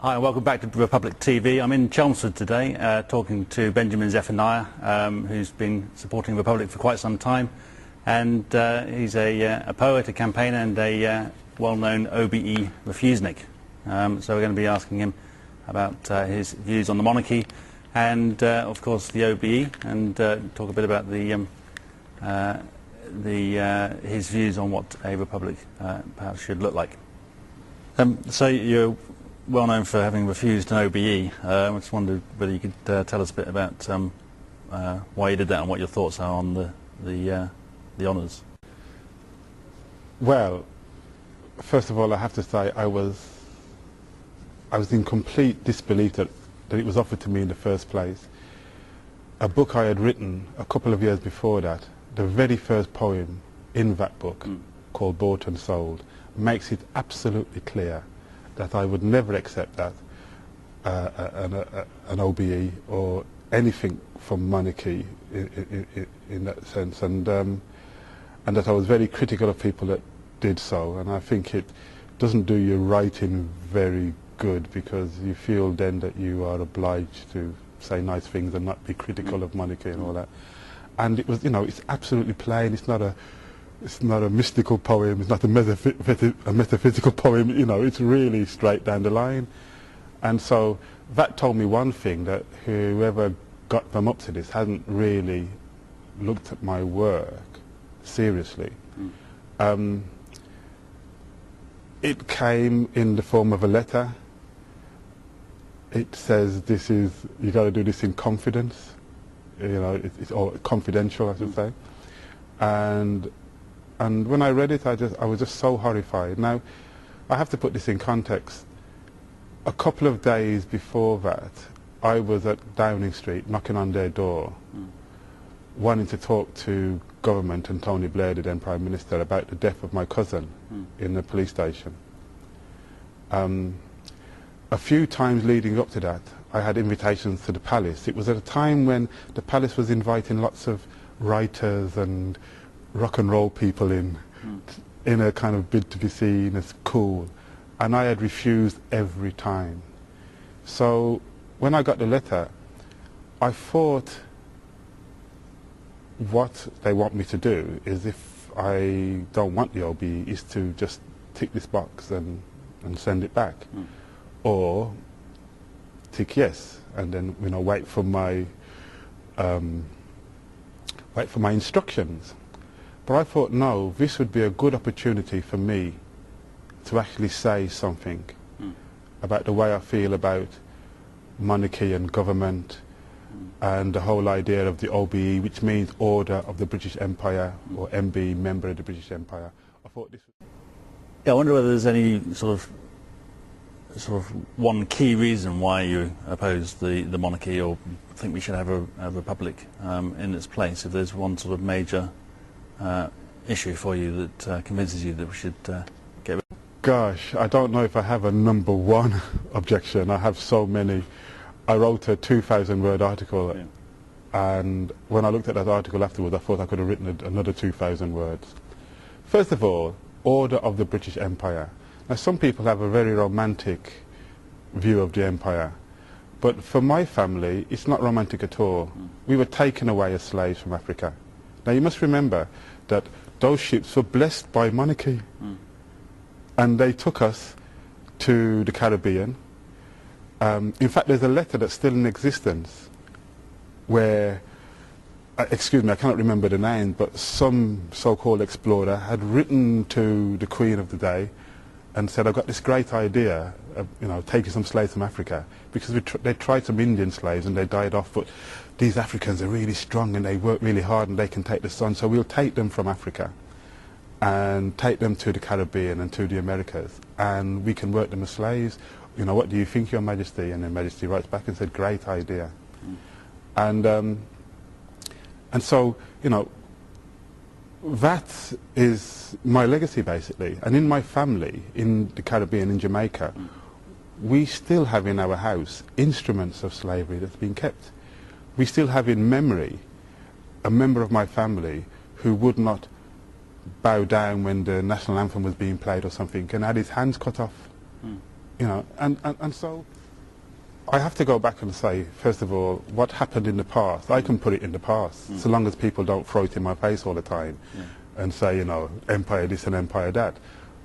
Hi, and welcome back to Republic TV. I'm in Chelmsford today talking to Benjamin Zephaniah, who's been supporting Republic for quite some time. And he's a poet, a campaigner, and a well-known OBE refusenik. So we're going to be asking him about his views on the monarchy and, of course, the OBE, and talk a bit about his views on what a republic perhaps should look like. So you're well known for having refused an OBE. I just wondered whether you could tell us a bit about why you did that and what your thoughts are on the honours. Well, first of all, I have to say I was in complete disbelief that it was offered to me in the first place. A book I had written a couple of years before that, the very first poem in that book, called Bought and Sold, makes it absolutely clear that I would never accept that, an OBE or anything from Monarchy in that sense, and that I was very critical of people that did so, and I think it doesn't do your writing very good, because you feel then that you are obliged to say nice things and not be critical of Monarchy and all that. And it was, you know, it's absolutely plain. It's not a mystical poem, it's not a metaphysical poem, you know, it's really straight down the line. And so that told me one thing, that whoever got them up to this hadn't really looked at my work seriously. It came in the form of a letter. It says you got to do this in confidence, you know, it's all confidential, I should say. And when I read it, I was just so horrified. Now, I have to put this in context. A couple of days before that, I was at Downing Street knocking on their door, wanting to talk to government and Tony Blair, the then Prime Minister, about the death of my cousin in the police station. A few times leading up to that, I had invitations to the palace. It was at a time when the palace was inviting lots of writers and rock and roll people in a kind of bid to be seen as cool, and I had refused every time. So when I got the letter, I thought what they want me to do is, if I don't want the OBE, is to just tick this box and send it back, or tick yes and then, you know, wait for my instructions. But I thought, no, this would be a good opportunity for me to actually say something about the way I feel about monarchy and government and the whole idea of the OBE, which means Order of the British Empire, or MB, Member of the British Empire. I thought this was... Yeah, I wonder whether there's any sort of one key reason why you oppose the monarchy, or think we should have a republic in its place. If there's one sort of major issue for you that convinces you that we should get rid of it. Gosh, I don't know if I have a number one objection. I have so many. I wrote a 2,000-word article, and when I looked at that article afterwards, I thought I could have written another 2,000 words. First of all, Order of the British Empire. Now, some people have a very romantic view of the empire, but for my family, it's not romantic at all. We were taken away as slaves from Africa. Now, you must remember that those ships were blessed by monarchy, and they took us to the Caribbean. In fact, there's a letter that's still in existence where, excuse me, I cannot remember the name, but some so-called explorer had written to the Queen of the day and said, I've got this great idea of, you know, taking some slaves from Africa, because they tried some Indian slaves and they died off, but these Africans are really strong and they work really hard and they can take the sun, so we'll take them from Africa and take them to the Caribbean and to the Americas, and we can work them as slaves. You know, what do you think, Your Majesty? And Her Majesty writes back and said, great idea. And so, you know, that is my legacy, basically. And in my family, in the Caribbean, in Jamaica, we still have in our house instruments of slavery that's been kept. We still have in memory a member of my family who would not bow down when the national anthem was being played or something, and had his hands cut off. You know, and so I have to go back and say, first of all, what happened in the past, I can put it in the past, so long as people don't throw it in my face all the time and say, you know, empire this and empire that.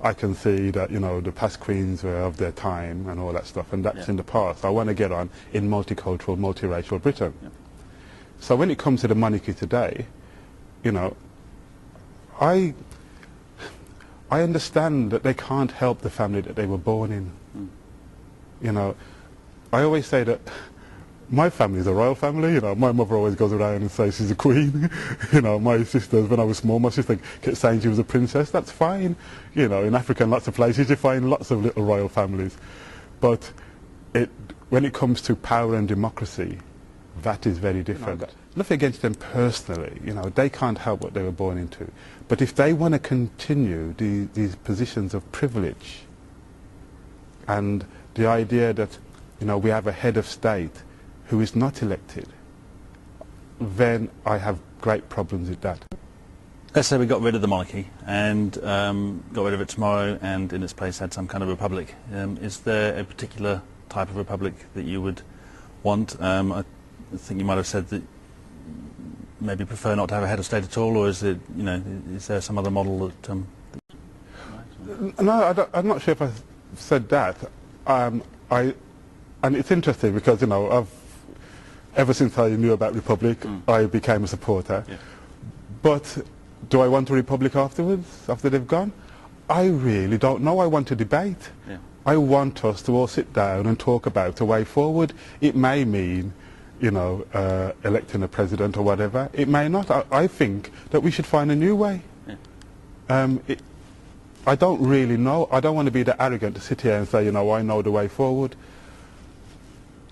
I can see that, you know, the past queens were of their time and all that stuff, and that's in the past. I want to get on in multicultural, multiracial Britain. So when it comes to the monarchy today, you know, I understand that they can't help the family that they were born in. You know, I always say that my family is a royal family. You know, my mother always goes around and says she's a queen. You know, my sisters, when I was small, my sister kept saying she was a princess. That's fine. You know, in Africa and lots of places you find lots of little royal families. But when it comes to power and democracy, that is very different. No, nothing against them personally. You know, they can't help what they were born into. But if they want to continue these positions of privilege and the idea that, you know, we have a head of state who is not elected, then I have great problems with that. Let's say we got rid of the monarchy and got rid of it tomorrow and in its place had some kind of republic. Is there a particular type of republic that you would want? I think you might have said that maybe prefer not to have a head of state at all, or is it, you know, is there some other model that... No, I'm not sure if I said that. And it's interesting because, you know, ever since I knew about Republic, I became a supporter. But do I want a Republic afterwards, after they've gone? I really don't know. I want a debate. I want us to all sit down and talk about a way forward. It may mean, you know, electing a president or whatever. It may not. I think that we should find a new way. I don't really know. I don't want to be that arrogant to sit here and say, you know, I know the way forward.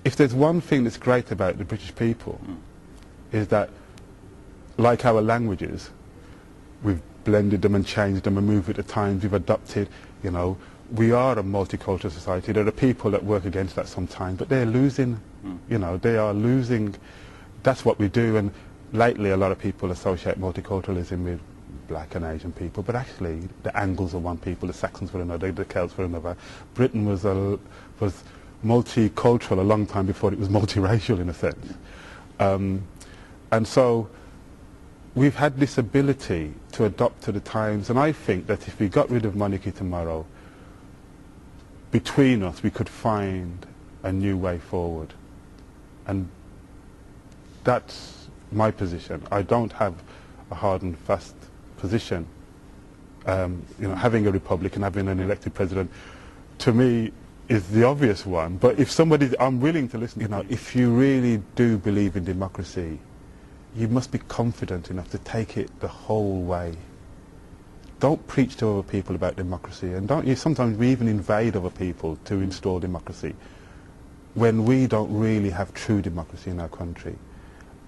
If there's one thing that's great about the British people, is that, like our languages, we've blended them and changed them and moved with the times, we've adopted, you know, we are a multicultural society. There are people that work against that sometimes, but they're losing, you know, they are losing. That's what we do, and lately a lot of people associate multiculturalism with black and Asian people, but actually the Angles are one people, the Saxons were another, the Celts were another. Britain was multicultural a long time before it was multiracial in a sense. And so we've had this ability to adapt to the times, and I think that if we got rid of monarchy tomorrow, between us we could find a new way forward. And that's my position. I don't have a hard and fast position. You know, having a republic and having an elected president, to me, is the obvious one. But if somebody, I'm willing to listen. You know, if you really do believe in democracy, you must be confident enough to take it the whole way. Don't preach to other people about democracy, and don't you? Sometimes we even invade other people to install democracy, when we don't really have true democracy in our country.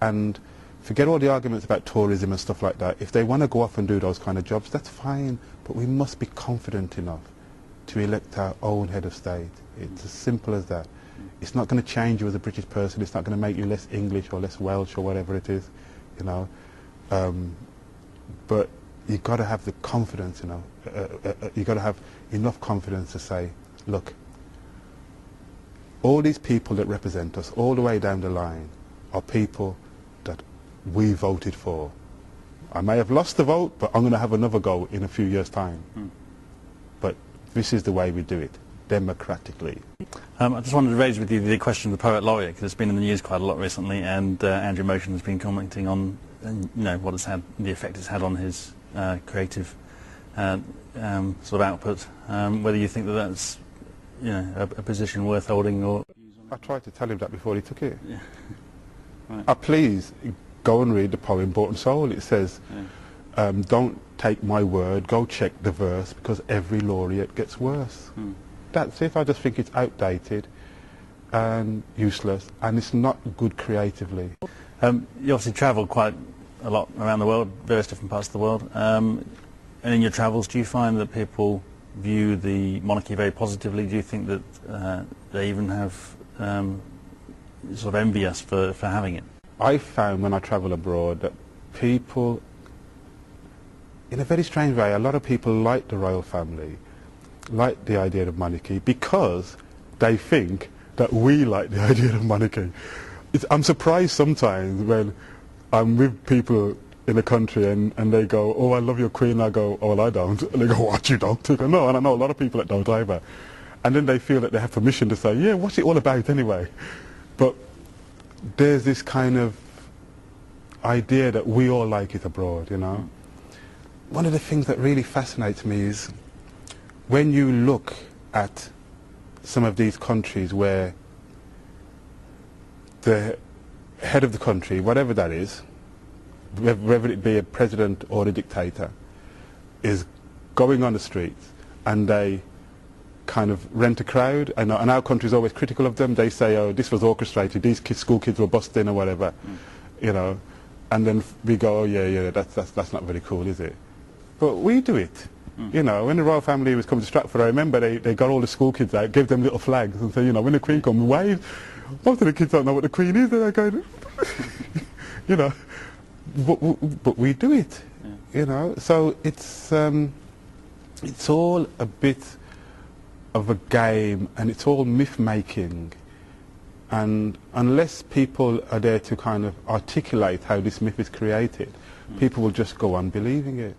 And forget all the arguments about tourism and stuff like that. If they want to go off and do those kind of jobs, that's fine. But we must be confident enough to elect our own head of state. It's as simple as that. It's not going to change you as a British person. It's not going to make you less English or less Welsh or whatever it is, you know. But you've got to have the confidence, you know. You've got to have enough confidence to say, look, all these people that represent us all the way down the line are people that we voted for. I may have lost the vote, but I'm going to have another go in a few years' time. But this is the way we do it, democratically. I just wanted to raise with you the question of the poet laureate, because it's been in the news quite a lot recently, and Andrew Motion has been commenting on, you know, what it's had, the effect it's had on his creative sort of output. Whether you think that that's, you know, a position worth holding, or... I tried to tell him that before he took it. Right. Please go and read the poem Bought and Sold. It says, don't take my word, go check the verse, because every laureate gets worse. That's it. I just think it's outdated and useless, and it's not good creatively. You obviously travel quite a lot around the world, various different parts of the world. And in your travels, do you find that people view the monarchy very positively? Do you think that they even have sort of envy us for having it? I found when I travel abroad that people, in a very strange way, a lot of people like the royal family, like the idea of monarchy, because they think that we like the idea of monarchy. I'm surprised sometimes when I'm with people in the country and they go, oh, I love your queen. I go, oh, well, I don't. And they go, what, you don't? I go, no, and I know a lot of people that don't either. And then they feel that they have permission to say, yeah, what's it all about anyway? But there's this kind of idea that we all like it abroad, you know. One of the things that really fascinates me is when you look at some of these countries where the head of the country, whatever that is, whether it be a president or a dictator, is going on the streets and they kind of rent a crowd, and our country is always critical of them. They say, oh, this was orchestrated, these school kids were bussed in or whatever, you know, and then we go, oh yeah, that's not very cool, is it? But we do it. You know, when the royal family was coming to Stratford, I remember they got all the school kids out, gave them little flags and said, you know, when the Queen comes, wave. Most of the kids don't know what the Queen is, they're going, you know, but we do it, you know. So it's all a bit of a game, and it's all myth-making, and unless people are there to kind of articulate how this myth is created, people will just go on believing it.